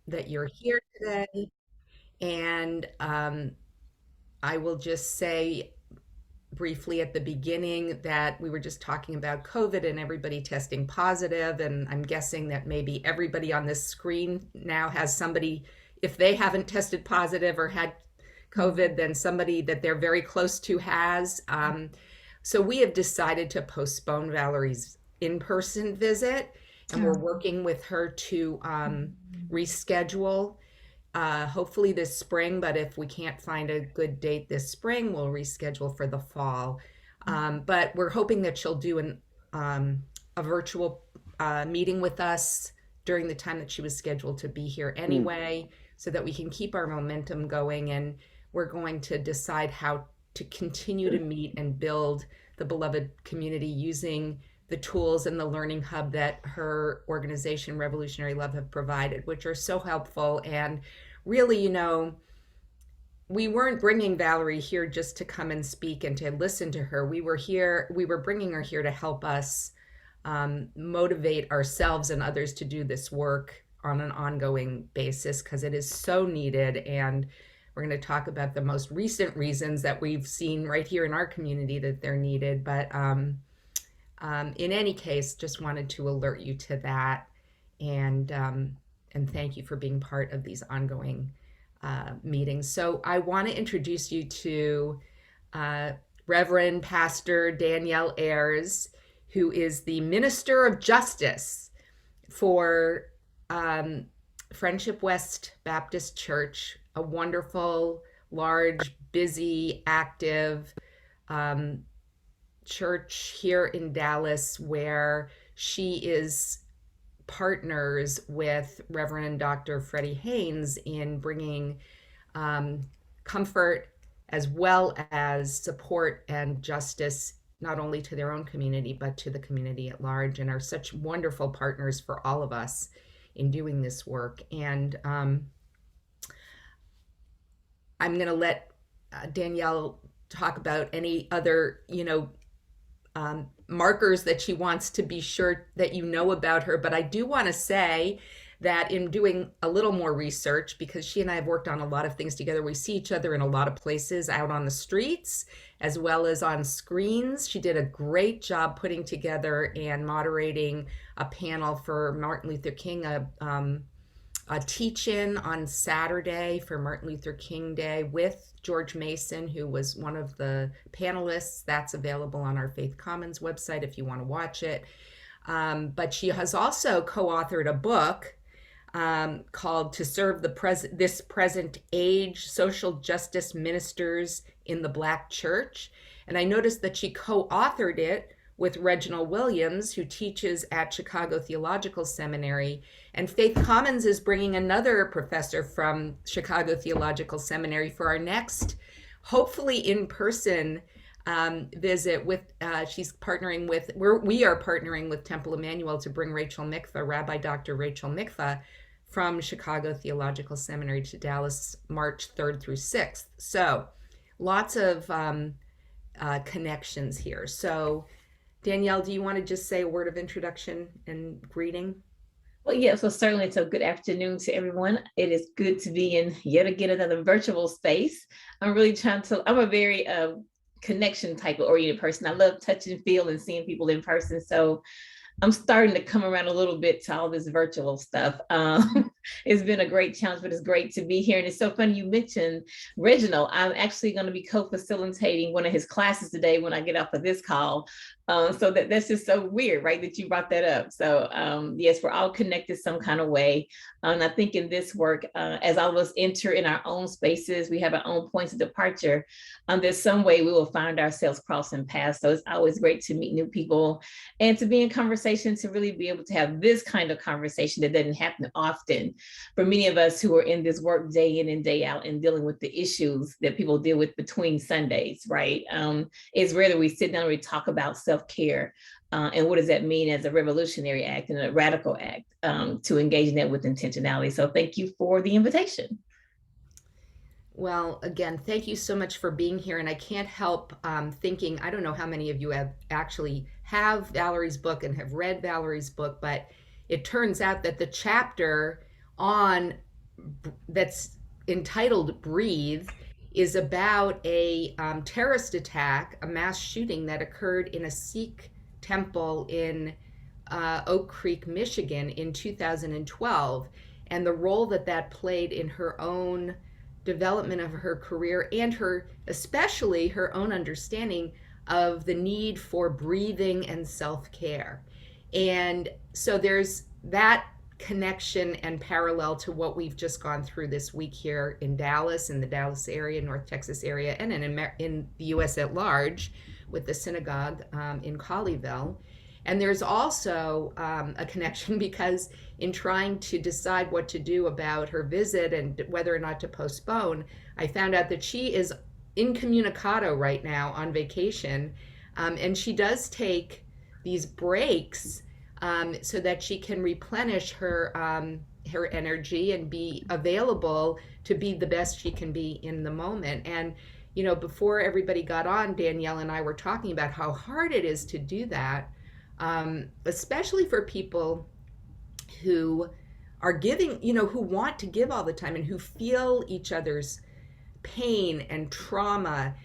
that you're here today. And I will just say briefly at the beginning that we were just talking about COVID and everybody testing positive, and I'm guessing that maybe everybody on this screen now has somebody, if they haven't tested positive or had COVID, then somebody that they're very close to has. So we have decided to postpone Valerie's in-person visit, and we're working with her to reschedule, hopefully this spring, but if we can't find a good date this spring, we'll reschedule for the fall. But we're hoping that she'll do a virtual meeting with us during the time that she was scheduled to be here anyway, so that we can keep our momentum going. And we're going to decide how to continue to meet and build the beloved community using the tools and the learning hub that her organization Revolutionary Love have provided, which are so helpful. And really, we weren't bringing Valerie here just to come and speak and to listen to her. We were bringing her here to help us motivate ourselves and others to do this work on an ongoing basis, because it is so needed. And we're going to talk about the most recent reasons that we've seen right here in our community that they're needed. But in any case, just wanted to alert you to that, and thank you for being part of these ongoing meetings. So I want to introduce you to Reverend Pastor Danielle Ayers, who is the Minister of Justice for Friendship West Baptist Church, a wonderful, large, busy, active church here in Dallas, where she is partners with Reverend Dr. Freddie Haynes in bringing comfort as well as support and justice, not only to their own community, but to the community at large, and are such wonderful partners for all of us in doing this work. And I'm going to let Danielle talk about any other, markers that she wants to be sure that you know about her. But I do want to say that in doing a little more research, because she and I have worked on a lot of things together, we see each other in a lot of places out on the streets as well as on screens. She did a great job putting together and moderating a panel for Martin Luther King, a teach-in on Saturday for Martin Luther King Day with George Mason, who was one of the panelists. That's available on our Faith Commons website if you want to watch it. But she has also co-authored a book called "To Serve This Present Age: Social Justice Ministers in the Black Church." And I noticed that she co-authored it with Reginald Williams, who teaches at Chicago Theological Seminary. And Faith Commons is bringing another professor from Chicago Theological Seminary for our next, hopefully in-person visit with, she's partnering with, we are partnering with Temple Emmanuel to bring Rachel Mikva, Rabbi Dr. Rachel Mikva, from Chicago Theological Seminary to Dallas, March 3rd through 6th. So lots of connections here. So Danielle, do you want to just say a word of introduction and greeting? Well, yeah, so certainly it's a good afternoon to everyone. It is good to be in yet again another virtual space. I'm a very connection type of oriented person. I love touch and feel and seeing people in person. So I'm starting to come around a little bit to all this virtual stuff. It's been a great challenge, but it's great to be here. And it's so funny you mentioned Reginald. I'm actually going to be co-facilitating one of his classes today when I get off of this call. So that's just so weird, right, that you brought that up. So yes, we're all connected some kind of way. And I think in this work, as all of us enter in our own spaces, we have our own points of departure. There's some way we will find ourselves crossing paths. So it's always great to meet new people and to be in conversation, to really be able to have this kind of conversation that doesn't happen often for many of us who are in this work day in and day out and dealing with the issues that people deal with between Sundays, right? It's rare that we sit down and we talk about self-care. And what does that mean as a revolutionary act and a radical act to engage in that with intentionality. So thank you for the invitation. Well, again, thank you so much for being here. And I can't help thinking, I don't know how many of you have Valerie's book and have read Valerie's book, but it turns out that the chapter on that's entitled Breathe is about a terrorist attack, a mass shooting that occurred in a Sikh temple in Oak Creek, Michigan in 2012, and the role that that played in her own development of her career and her, especially her own understanding of the need for breathing and self care. And so there's that connection and parallel to what we've just gone through this week here in Dallas, in the Dallas area, North Texas area, and in the U.S. at large with the synagogue in Colleyville. And there's also a connection because in trying to decide what to do about her visit and whether or not to postpone, I found out that she is incommunicado right now on vacation. And she does take these breaks so that she can replenish her energy and be available to be the best she can be in the moment. And before everybody got on, Danielle and I were talking about how hard it is to do that, especially for people who are giving, who want to give all the time and who feel each other's pain and trauma.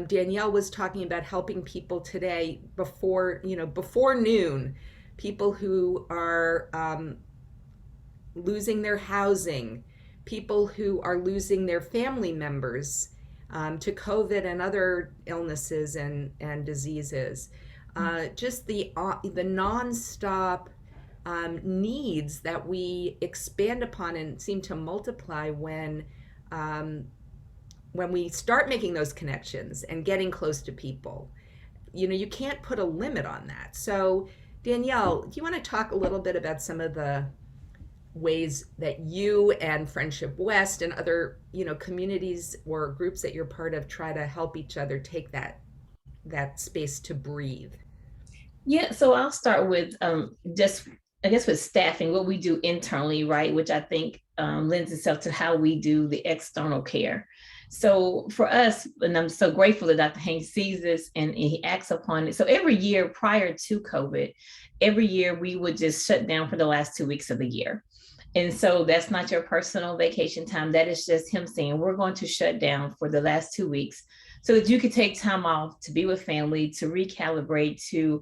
Danielle was talking about helping people today before noon, people who are losing their housing, people who are losing their family members to COVID and other illnesses and diseases. Just the nonstop needs that we expand upon and seem to multiply when we start making those connections and getting close to people. You can't put a limit on that. So, Danielle, do you want to talk a little bit about some of the ways that you and Friendship West and other, communities or groups that you're part of try to help each other take that space to breathe? Yeah, so I'll start with just, I guess, with staffing, what we do internally, right, which I think lends itself to how we do the external care. So for us, and I'm so grateful that Dr. Haynes sees this and he acts upon it. So every year prior to COVID, every year we would just shut down for the last 2 weeks of the year. And so that's not your personal vacation time. That is just him saying, we're going to shut down for the last 2 weeks so that you could take time off to be with family, to recalibrate, to,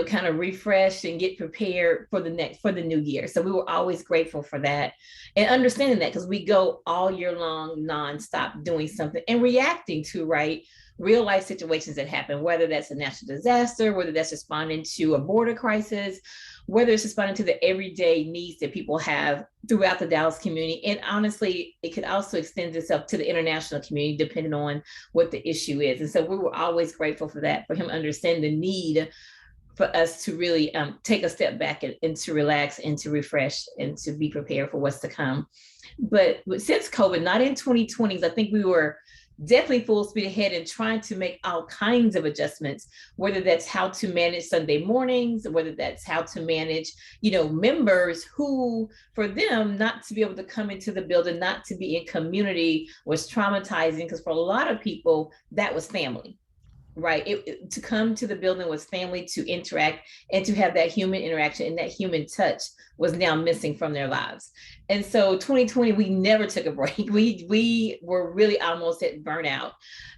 kind of refresh and get prepared for the new year. So we were always grateful for that and understanding that because we go all year long, nonstop doing something and reacting to, right, real life situations that happen, whether that's a natural disaster, whether that's responding to a border crisis, whether it's responding to the everyday needs that people have throughout the Dallas community. And honestly, it could also extend itself to the international community, depending on what the issue is. And so we were always grateful for that, for him understanding the need for us to really take a step back and to relax and to refresh and to be prepared for what's to come. But since COVID, not in 2020s, I think we were definitely full speed ahead and trying to make all kinds of adjustments, whether that's how to manage Sunday mornings, whether that's how to manage, members who, for them, not to be able to come into the building, not to be in community was traumatizing because for a lot of people, that was family. Right. To come to the building was family, to interact and to have that human interaction and that human touch was now missing from their lives. And so 2020, we never took a break. We were really almost at burnout.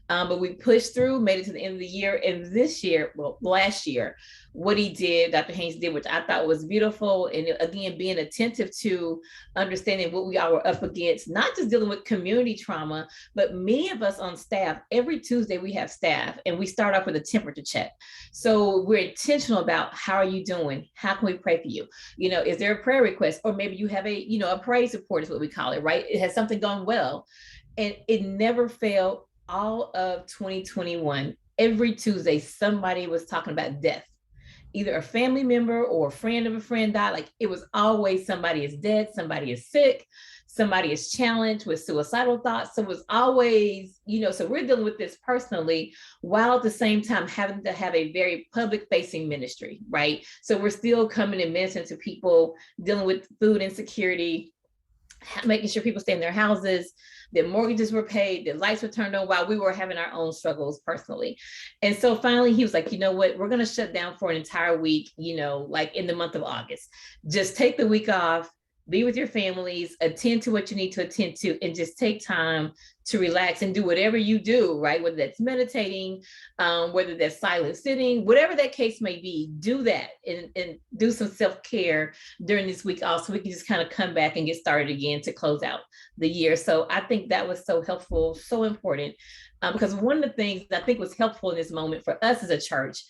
But we pushed through, made it to the end of the year. And this year, last year, what he did, Dr. Haynes did, which I thought was beautiful. And again, being attentive to understanding what we all were up against, not just dealing with community trauma, but many of us on staff, every Tuesday we have staff and we start off with a temperature check. So we're intentional about how are you doing? How can we pray for you? Is there a prayer request? Or maybe you have a praise report is what we call it, right? It has something gone well. And it never failed. All of 2021, every Tuesday, somebody was talking about death. Either a family member or a friend of a friend died. Like it was always somebody is dead, somebody is sick, somebody is challenged with suicidal thoughts. So it was always, so we're dealing with this personally while at the same time having to have a very public facing ministry, right? So we're still coming and ministering to people dealing with food insecurity, making sure people stay in their houses, their mortgages were paid, their lights were turned on while we were having our own struggles personally. And so finally he was like, you know what, we're going to shut down for an entire week, like in the month of August. Just take the week off, be with your families, attend to what you need to attend to, and just take time to relax and do whatever you do, right? Whether that's meditating, whether that's silent sitting, whatever that case may be, do that and do some self-care during this week also. We can just kind of come back and get started again to close out the year. So I think that was so helpful, so important, because one of the things that I think was helpful in this moment for us as a church,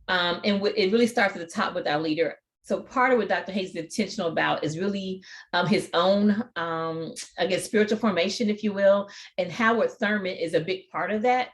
and it really starts at the top with our leader. So part of what Dr. Hayes is intentional about is really his own, I guess, spiritual formation, if you will, and Howard Thurman is a big part of that.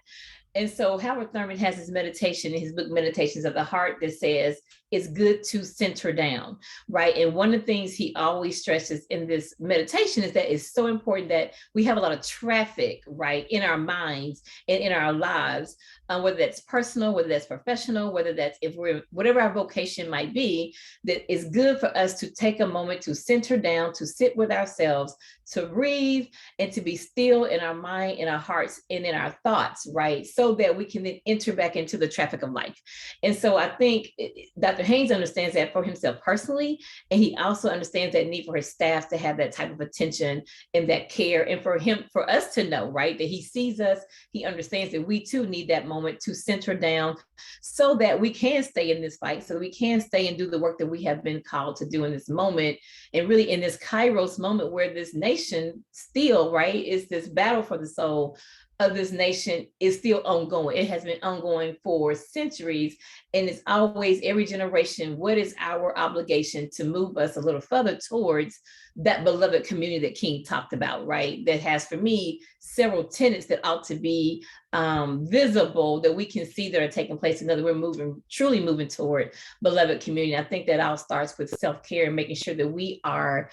And so Howard Thurman has his meditation, his book, Meditations of the Heart, that says it's good to center down, right? And one of the things he always stresses in this meditation is that it's so important that we have a lot of traffic, right, in our minds and in our lives, whether that's personal, whether that's professional, whether that's if we're, whatever our vocation might be, that it's good for us to take a moment to center down, to sit with ourselves, to breathe, and to be still in our mind, in our hearts, and in our thoughts, right? So that we can then enter back into the traffic of life. And so I think Dr. Haynes understands that for himself personally, and he also understands that need for his staff to have that type of attention and that care, and for us to know, right, that he sees us, he understands that we too need that moment to center down so that we can stay in this fight, so that we can stay and do the work that we have been called to do in this moment, and really in this Kairos moment where this nation still, right, is this battle for the soul of this nation is still ongoing. It has been ongoing for centuries, and it's always every generation, what is our obligation to move us a little further towards that beloved community that King talked about, right? That has, for me, several tenets that ought to be visible, that we can see that are taking place, and that we're truly moving toward beloved community. I think that all starts with self-care and making sure that we are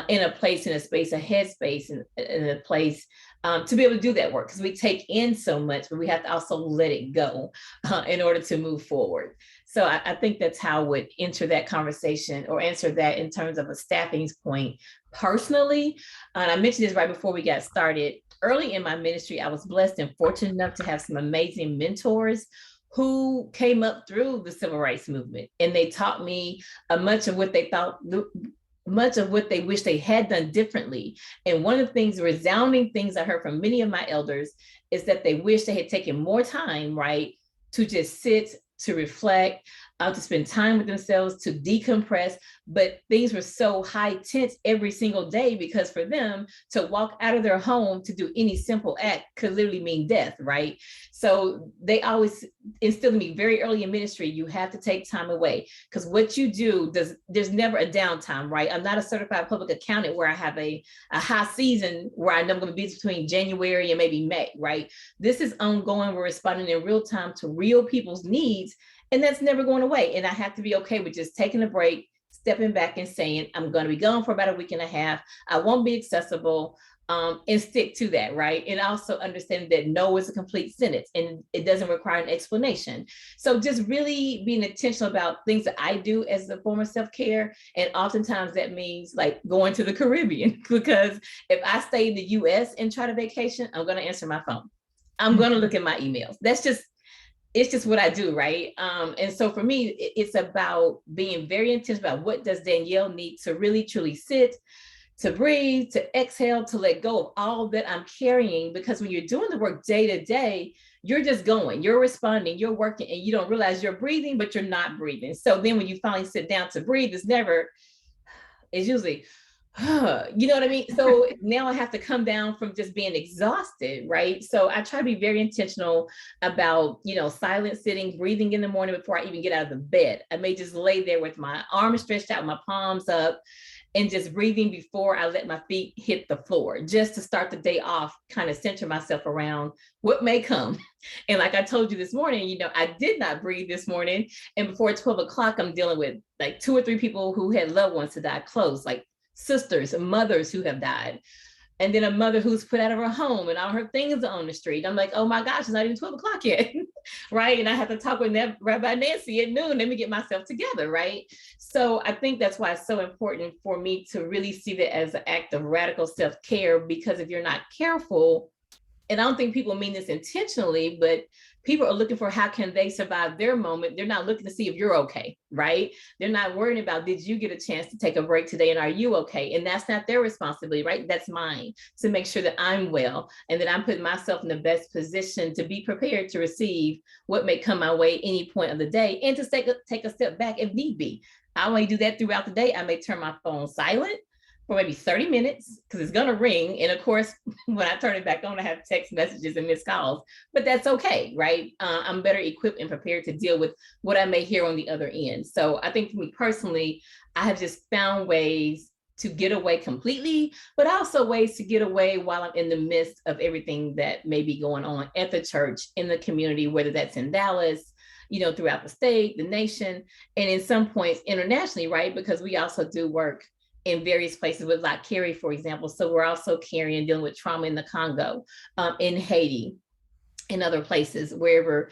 in a place, in a space, a headspace, in a place to be able to do that work, because we take in so much, but we have to also let it go in order to move forward. So I think that's how I would enter that conversation or answer that in terms of a staffing point personally. And I mentioned this right before we got started. Early in my ministry, I was blessed and fortunate enough to have some amazing mentors who came up through the civil rights movement, and they taught me much of what they wish they had done differently. And one of the things, resounding things I heard from many of my elders, is that they wish they had taken more time, right, to just sit, to reflect, to spend time with themselves, to decompress. But things were so high tense every single day, because for them to walk out of their home to do any simple act could literally mean death, right? So they always instilled in me very early in ministry, you have to take time away, because what you do, there's never a downtime, right? I'm not a certified public accountant where I have a high season where I know I'm going to be between January and maybe May, right? This is ongoing. We're responding in real time to real people's needs, and that's never going away. And I have to be okay with just taking a break, stepping back and saying, I'm going to be gone for about a week and a half. I won't be accessible, and stick to that, right? And also understand that no is a complete sentence and it doesn't require an explanation. So just really being intentional about things that I do as a form of self-care. And oftentimes that means like going to the Caribbean, because if I stay in the US and try to vacation, I'm going to answer my phone. I'm going to look at my emails. It's just what I do, right? And so for me, it's about being very intentional about what does Danielle need to really, truly sit, to breathe, to exhale, to let go of all that I'm carrying. Because when you're doing the work day to day, you're just going, you're responding, you're working, and you don't realize you're breathing, but you're not breathing. So then when you finally sit down to breathe, it's usually, you know what I mean? So now I have to come down from just being exhausted, right? So I try to be very intentional about, silent sitting, breathing in the morning before I even get out of the bed. I may just lay there with my arms stretched out, my palms up, and just breathing before I let my feet hit the floor, just to start the day off, kind of center myself around what may come. And like I told you this morning, I did not breathe this morning. And before 12 o'clock, I'm dealing with like 2 or 3 people who had loved ones who died close, like sisters and mothers who have died. And then a mother who's put out of her home and all her things are on the street. I'm like, oh my gosh, it's not even 12 o'clock yet, right? And I have to talk with Rabbi Nancy at noon. Let me get myself together, right? So I think that's why it's so important for me to really see that as an act of radical self-care, because if you're not careful, and I don't think people mean this intentionally, but people are looking for how can they survive their moment. They're not looking to see if you're okay, right? They're not worrying about, did you get a chance to take a break today and are you okay? And that's not their responsibility, right? That's mine, to make sure that I'm well and that I'm putting myself in the best position to be prepared to receive what may come my way any point of the day, and to take a step back if need be. I only do that throughout the day. I may turn my phone silent for maybe 30 minutes because it's going to ring. And of course, when I turn it back on, I have text messages and missed calls, but that's okay, right? I'm better equipped and prepared to deal with what I may hear on the other end. So I think for me personally, I have just found ways to get away completely, but also ways to get away while I'm in the midst of everything that may be going on at the church, in the community, whether that's in Dallas, throughout the state, the nation, and in some points internationally, right? Because we also do work in various places with like Carrie, for example. So we're also carrying, dealing with trauma in the Congo, in Haiti, in other places, wherever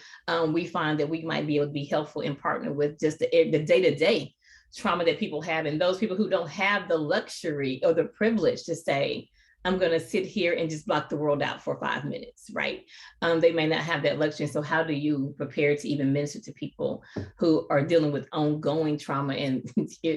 we find that we might be able to be helpful and partner with just the day-to-day trauma that people have. And those people who don't have the luxury or the privilege to say, I'm going to sit here and just block the world out for 5 minutes, right? They may not have that luxury. So how do you prepare to even minister to people who are dealing with ongoing trauma? And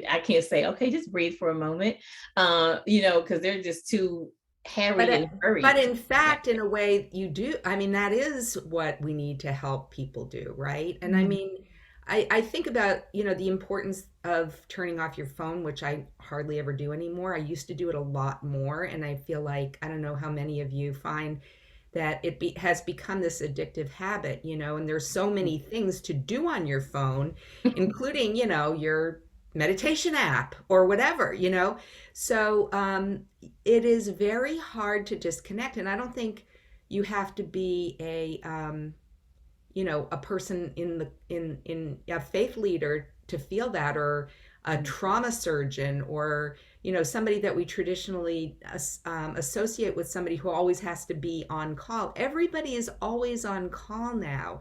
I can't say, okay, just breathe for a moment, because they're just too harried and hurried. But in fact, in a way, you do. I mean, that is what we need to help people do, right? And I mean, I think about, the importance of turning off your phone, which I hardly ever do anymore. I used to do it a lot more. And I feel like, I don't know how many of you find that has become this addictive habit, and there's so many things to do on your phone, including, your meditation app or whatever, So it is very hard to disconnect. And I don't think you have to be a person in a faith leader to feel that, or a trauma surgeon, or somebody that we traditionally associate with somebody who always has to be on call. Everybody is always on call now.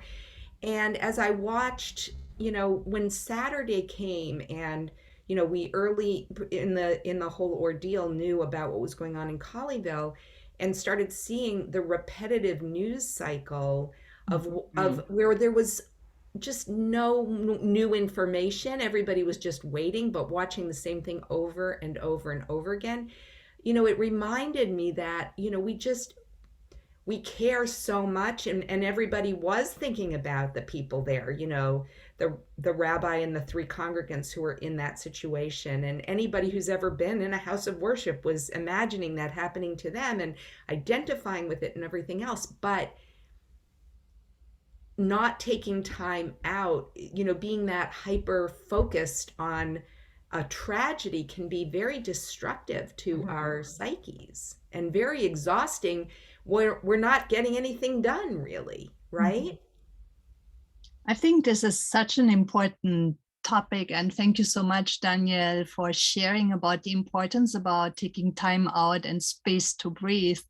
And as I watched, when Saturday came, and we early in the whole ordeal knew about what was going on in Colleyville, and started seeing the repetitive news cycle of where there was just no new information. Everybody was just waiting, but watching the same thing over and over and over again. It reminded me that, we care so much, and everybody was thinking about the people there, the rabbi and the 3 congregants who were in that situation. And anybody who's ever been in a house of worship was imagining that happening to them and identifying with it and everything else. But not taking time out, being that hyper focused on a tragedy can be very destructive to our psyches and very exhausting. We're not getting anything done, really, right? I think this is such an important topic, and thank you so much, Danielle, for sharing about the importance about taking time out and space to breathe.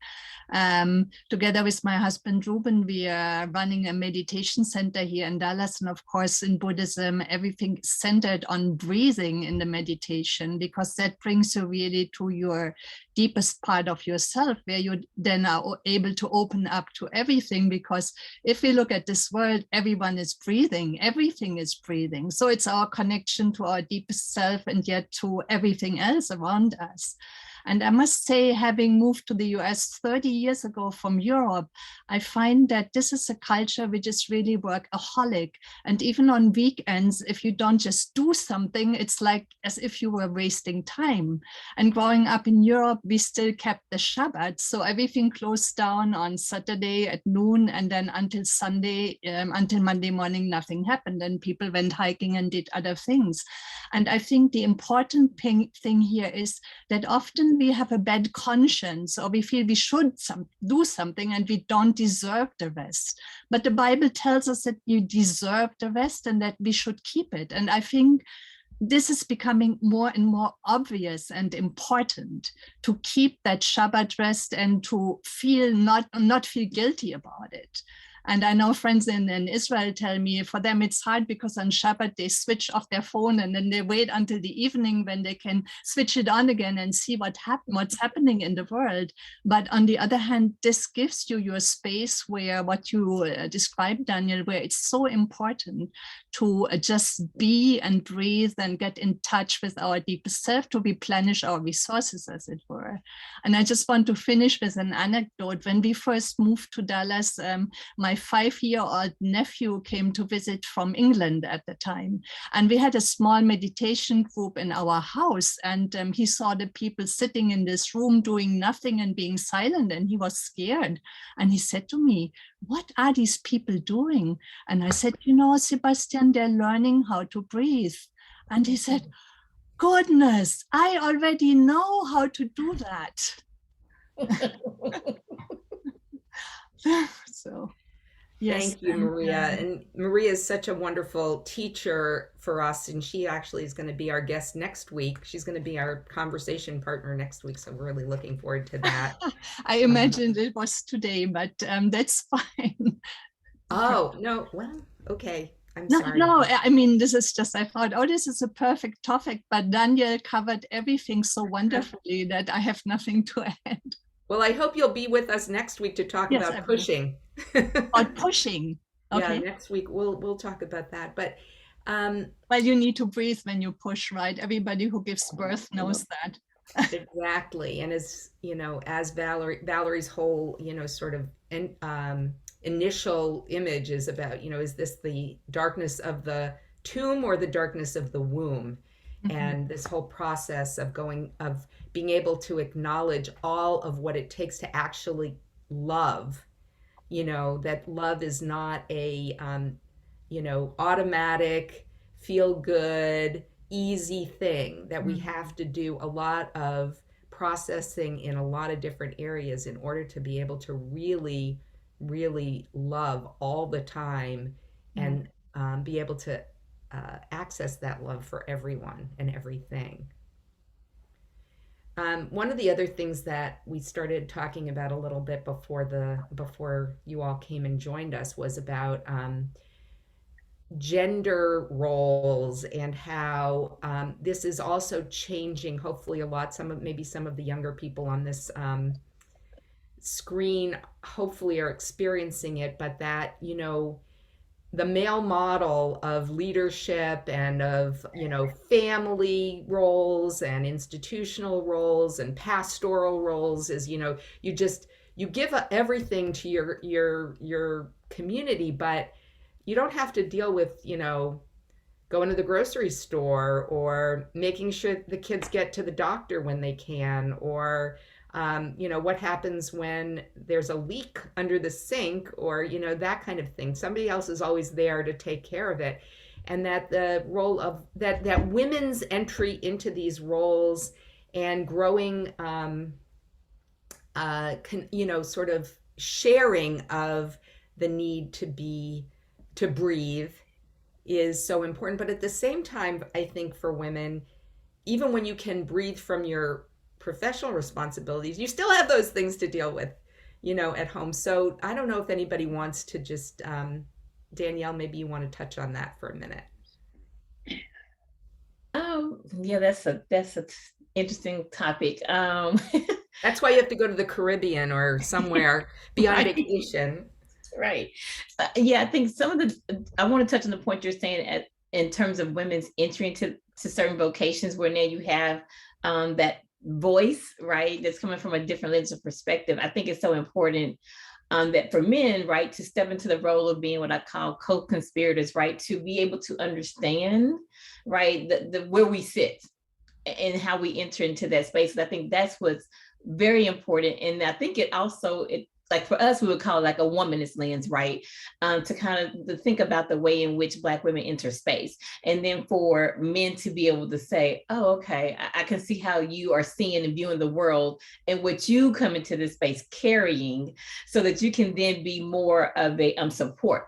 Together with my husband Ruben, we are running a meditation center here in Dallas, and of course in Buddhism everything is centered on breathing in the meditation, because that brings you really to your deepest part of yourself, where you then are able to open up to everything. Because if we look at this world, everyone is breathing, everything is breathing. So it's our connection to our deepest self, and yet to everything else around us. And I must say, having moved to the US 30 years ago from Europe, I find that this is a culture which is really workaholic. And even on weekends, if you don't just do something, it's like as if you were wasting time. And growing up in Europe, we still kept the Shabbat. So everything closed down on Saturday at noon, and then until Sunday, until Monday morning, nothing happened. And people went hiking and did other things. And I think the important thing here is that often we have a bad conscience, or we feel we should do something and we don't deserve the rest. But the Bible tells us that you deserve the rest and that we should keep it. And I think this is becoming more and more obvious and important, to keep that Shabbat rest and to feel not feel guilty about it. And I know friends in Israel tell me for them it's hard because on Shabbat they switch off their phone and then they wait until the evening when they can switch it on again and see what's happening in the world. But on the other hand, this gives you your space where what you described, Daniel, where it's so important to just be and breathe and get in touch with our deepest self to replenish our resources, as it were. And I just want to finish with an anecdote. When we first moved to Dallas, my 5-year-old nephew came to visit from England at the time. And we had a small meditation group in our house. And he saw the people sitting in this room doing nothing and being silent. And he was scared. And he said to me, "What are these people doing?" And I said, "You know, Sebastian, they're learning how to breathe." And he said, "Goodness, I already know how to do that." So, yes. Thank you, Maria. And Maria is such a wonderful teacher for us. And she actually is going to be our guest next week. She's going to be our conversation partner next week. So we're really looking forward to that. I imagined it was today, but that's fine. Oh, no. Well, okay. I'm No, sorry. no, I mean, this is just, I thought, oh, this is a perfect topic, but Daniel covered everything so wonderfully that I have nothing to add. Well, I hope you'll be with us next week to talk Yes, I about will. pushing. About pushing. Okay. Yeah, next week we'll talk about that. But Well, you need to breathe when you push, right? Everybody who gives birth knows that. exactly. And as you know, as Valerie's whole, sort of initial image is about, is this the darkness of the tomb or the darkness of the womb? Mhm. And this whole process of being able to acknowledge all of what it takes to actually love, that love is not a automatic, feel good, easy thing, that we have to do a lot of processing in a lot of different areas in order to be able to really, really love all the time and be able to access that love for everyone and everything. One of the other things that we started talking about a little bit before you all came and joined us was about gender roles and how this is also changing. Hopefully, maybe some of the younger people on this screen hopefully are experiencing it, but that the male model of leadership and of family roles and institutional roles and pastoral roles is you give everything to your community, but you don't have to deal with going to the grocery store or making sure the kids get to the doctor when they can, or what happens when there's a leak under the sink, or that kind of thing. Somebody else is always there to take care of it. And that the role of that women's entry into these roles and growing sort of sharing of the need to breathe is so important. But at the same time, I think for women, even when you can breathe from your professional responsibilities, you still have those things to deal with, at home. So I don't know if anybody wants to just, Danielle, maybe you want to touch on that for a minute. Yeah, that's a interesting topic. That's why you have to go to the Caribbean or somewhere be on Right. vacation. Right. Yeah, I think I want to touch on the point you're saying in terms of women's entry into certain vocations where now you have that voice, right, that's coming from a different lens of perspective. I think it's so important that for men, right, to step into the role of being what I call co-conspirators, right, to be able to understand, right, the where we sit and how we enter into that space. And I think that's what's very important. And I think it like for us, we would call it like a womanist lens, right? To kind of think about the way in which Black women enter space. And then for men to be able to say, oh, okay, I can see how you are seeing and viewing the world and what you come into this space carrying, so that you can then be more of a support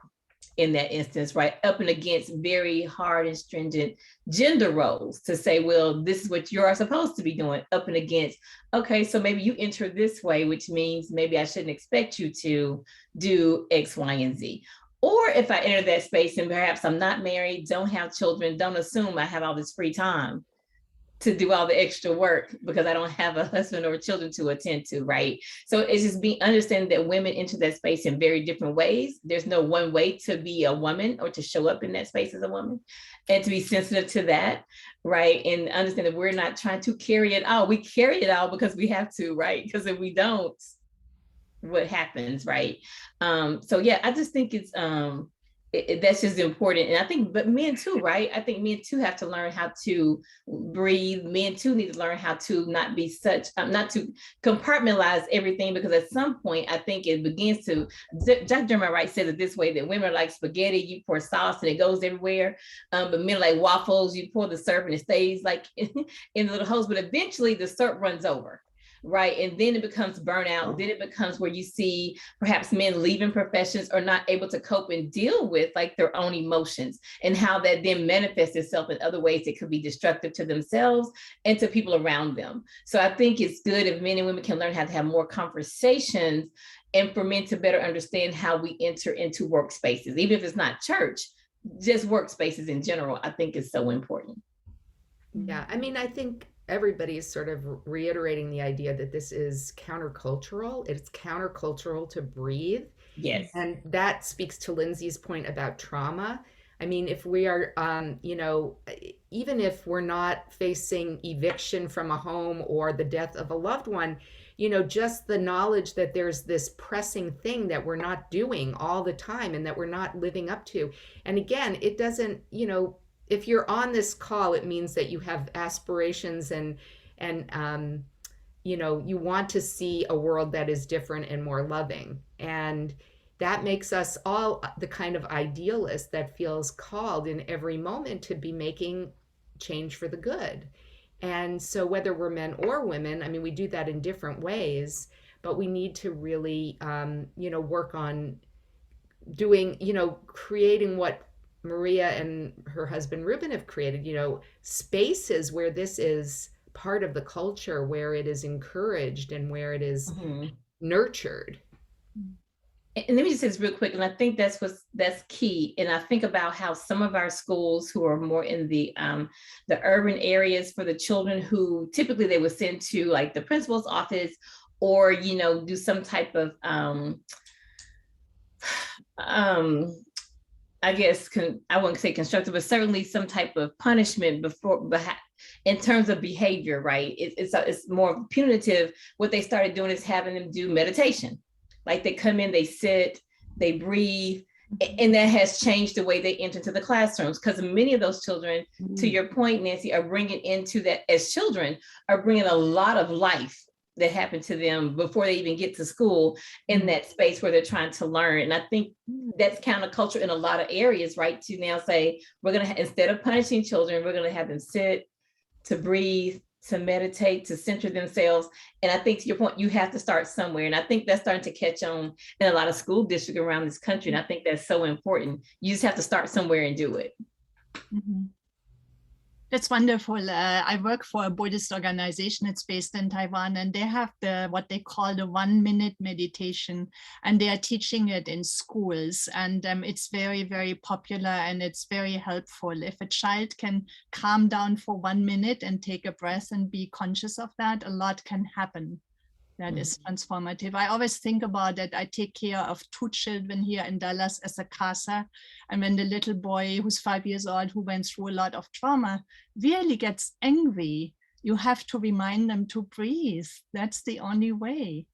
in that instance, right? Up and against very hard and stringent gender roles to say, well, this is what you're supposed to be doing, up and against, okay, so maybe you enter this way, which means maybe I shouldn't expect you to do X, Y, and Z. Or if I enter that space and perhaps I'm not married, don't have children, don't assume I have all this free time to do all the extra work because I don't have a husband or children to attend to, right? So it's just being understanding that women enter that space in very different ways. There's no one way to be a woman or to show up in that space as a woman, and to be sensitive to that, right? And understand that we're not trying to carry it all. We carry it all because we have to, right? Because if we don't, what happens, right? So yeah, I just think it's that's just important. And I think, but men too, right? I think men too have to learn how to breathe. Men too need to learn how to not be such, not to compartmentalize everything, because at some point, I think it begins to, Dr. Jeremiah Wright says it this way, that women are like spaghetti, you pour sauce and it goes everywhere. But men are like waffles, you pour the syrup and it stays like in the little holes, but eventually the syrup runs over. Right. And then it becomes burnout. Then it becomes where you see perhaps men leaving professions or not able to cope and deal with like their own emotions, and how that then manifests itself in other ways that could be destructive to themselves and to people around them. So I think it's good if men and women can learn how to have more conversations, and for men to better understand how we enter into workspaces, even if it's not church, just workspaces in general, I think is so important. Yeah, I mean, I think everybody is sort of reiterating the idea that this is countercultural. It's countercultural to breathe. Yes. And that speaks to Lindsay's point about trauma. I mean, if we are, even if we're not facing eviction from a home or the death of a loved one, just the knowledge that there's this pressing thing that we're not doing all the time and that we're not living up to. And again, it doesn't, if you're on this call, it means that you have aspirations and you want to see a world that is different and more loving. And that makes us all the kind of idealist that feels called in every moment to be making change for the good. And so whether we're men or women, I mean, we do that in different ways, but we need to really, work on doing, creating what Maria and her husband Ruben have created, spaces where this is part of the culture, where it is encouraged and where it is nurtured. And let me just say this real quick, and I think that's key. And I think about how some of our schools who are more in the urban areas, for the children who typically they would send to like the principal's office, or do some type of I guess I wouldn't say constructive, but certainly some type of punishment in terms of behavior, right? It's more punitive. What they started doing is having them do meditation. Like they come in, they sit, they breathe, and that has changed the way they enter into the classrooms, because many of those children, to your point, Nancy, are bringing into that, as children, are bringing a lot of life that happened to them before they even get to school in that space where they're trying to learn. And I think that's counterculture in a lot of areas, right? To now say, we're going to, instead of punishing children, we're going to have them sit, to breathe, to meditate, to center themselves. And I think, to your point, you have to start somewhere. And I think that's starting to catch on in a lot of school districts around this country. And I think that's so important. You just have to start somewhere and do it. Mm-hmm. That's wonderful. I work for a Buddhist organization. It's based in Taiwan, and they have what they call the 1 minute meditation, and they are teaching it in schools. And it's very, very popular, and it's very helpful. If a child can calm down for 1 minute and take a breath and be conscious of that, a lot can happen. That is transformative. I always think about that. I take care of 2 children here in Dallas as a casa. And when the little boy who's 5 years old, who went through a lot of trauma, really gets angry, you have to remind them to breathe. That's the only way.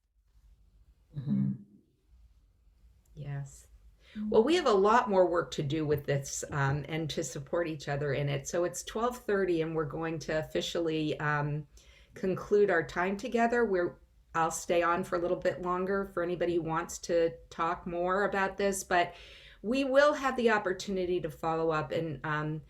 Yes. Well, we have a lot more work to do with this and to support each other in it. So it's 12:30 and we're going to officially conclude our time together. I'll stay on for a little bit longer for anybody who wants to talk more about this, but we will have the opportunity to follow up and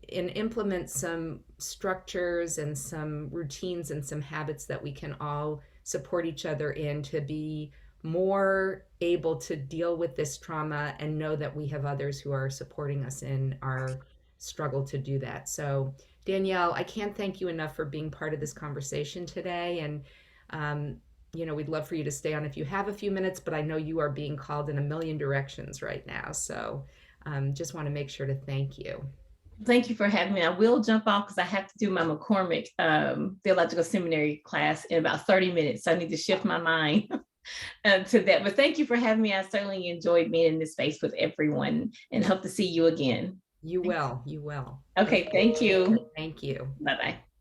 implement some structures and some routines and some habits that we can all support each other in, to be more able to deal with this trauma and know that we have others who are supporting us in our struggle to do that. So, Danielle, I can't thank you enough for being part of this conversation today. And, we'd love for you to stay on if you have a few minutes, but I know you are being called in a million directions right now. So, just want to make sure to thank you. Thank you for having me. I will jump off because I have to do my McCormick Theological Seminary class in about 30 minutes. So I need to shift my mind to that. But thank you for having me. I certainly enjoyed being in this space with everyone and hope to see you again. You will. You will. Okay, thank you. Thank you. Bye-bye.